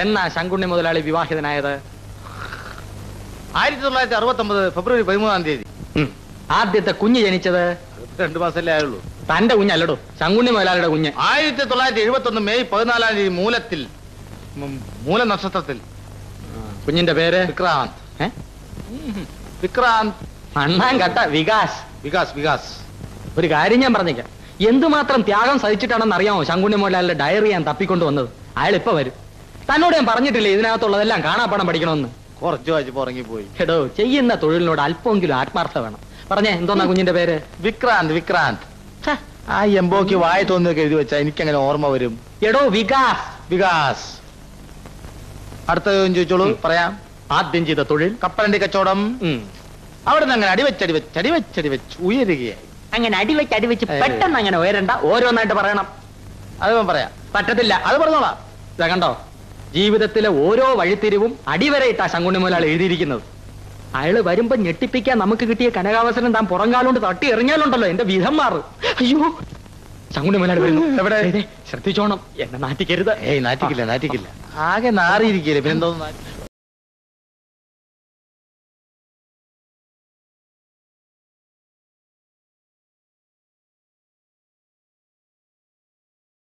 എന്നാ ശങ്കുണ്ണി മുതലാളി വിവാഹിതനായത്? 1969 ഫെബ്രുവരി 13 ആദ്യത്തെ കുഞ്ഞ് ജനിച്ചത് 2 മാസമല്ലേ ആയുള്ളൂ. തന്റെ കുഞ്ഞല്ലടോ, ശങ്കുണ്ണി മുതലാളിയുടെ കുഞ്ഞ്. 1971 മെയ് 14 മൂലത്തിൽ, മൂല നക്ഷത്രത്തിൽ. കുഞ്ഞിന്റെ പേര് വിക്രാന്ത്. വിക്രാന്ത്. അണ്ണാൻ കട്ട വികാസ്. വികാസ് വികാസ്. ഒരു കാര്യം ഞാൻ പറഞ്ഞേക്കാം, എന്തുമാത്രം ത്യാഗം സഹിച്ചിട്ടാണെന്ന് അറിയാമോ ശങ്കുണ്ണി മുതലാളിയുടെ ഡയറി ഞാൻ തപ്പിക്കൊണ്ട് വന്നത്? അയാൾ ഇപ്പൊ വരും. തന്നോട് ഞാൻ പറഞ്ഞിട്ടില്ലേ ഇതിനകത്തുള്ളതെല്ലാം കാണാപ്പാടം പഠിക്കണമെന്ന്? കുറച്ചു വായിച്ചപ്പോ ഉറങ്ങിപ്പോയി. എടോ, ചെയ്യുന്ന തൊഴിലിനോട് അല്പമെങ്കിലും ആത്മാർത്ഥ വേണം. പറഞ്ഞേ, എന്തോന്നാ കുഞ്ഞിന്റെ പേര്? വിക്രാന്ത്. വിക്രാന്ത്. ആ എംബോക്ക് വായ തോന്നിയൊക്കെ എഴുതി വെച്ചാ എനിക്കങ്ങനെ ഓർമ്മ വരും. എടോ വികാസ്. വികാസ്. അടുത്ത ചോദിച്ചോളൂ, പറയാം. ആദ്യം ചെയ്ത തൊഴിൽ കപ്പലണ്ടി കച്ചവടം. അവിടെ നിന്ന് അങ്ങനെ അടിവെച്ച് ഉയരുകയായി. അങ്ങനെ അടിവെച്ച് പെട്ടെന്ന് അങ്ങനെ ഉയരണ്ട, ഓരോന്നായിട്ട് പറയണം. അത് പറയാം. പറ്റത്തില്ല. അത് പറഞ്ഞോളാം. ഇതാ കണ്ടോ, ജീവിതത്തിലെ ഓരോ വഴിത്തിരിവും അടിവരയിട്ടാ ശങ്കുണ്ണി മുതലാളി എഴുതിയിരിക്കുന്നത്. അയാള് വരുമ്പോ ഞെട്ടിപ്പിക്കാൻ നമുക്ക് കിട്ടിയ കനകാവസരം താൻ പുറംകാലുകൊണ്ട് തട്ടി എറിഞ്ഞാലുണ്ടല്ലോ എന്റെ വിധം മാറും. അയ്യോ, ശങ്കുണ്ണി മുതലാളി വരുന്നു. എവിടെ? ശ്രദ്ധിച്ചോണം, എന്നെ നാറ്റിക്കരുത്. നാറ്റിക്കില്ല. ആകെ നാറിയിരിക്കില്ല. പിന്നെന്തോന്ന്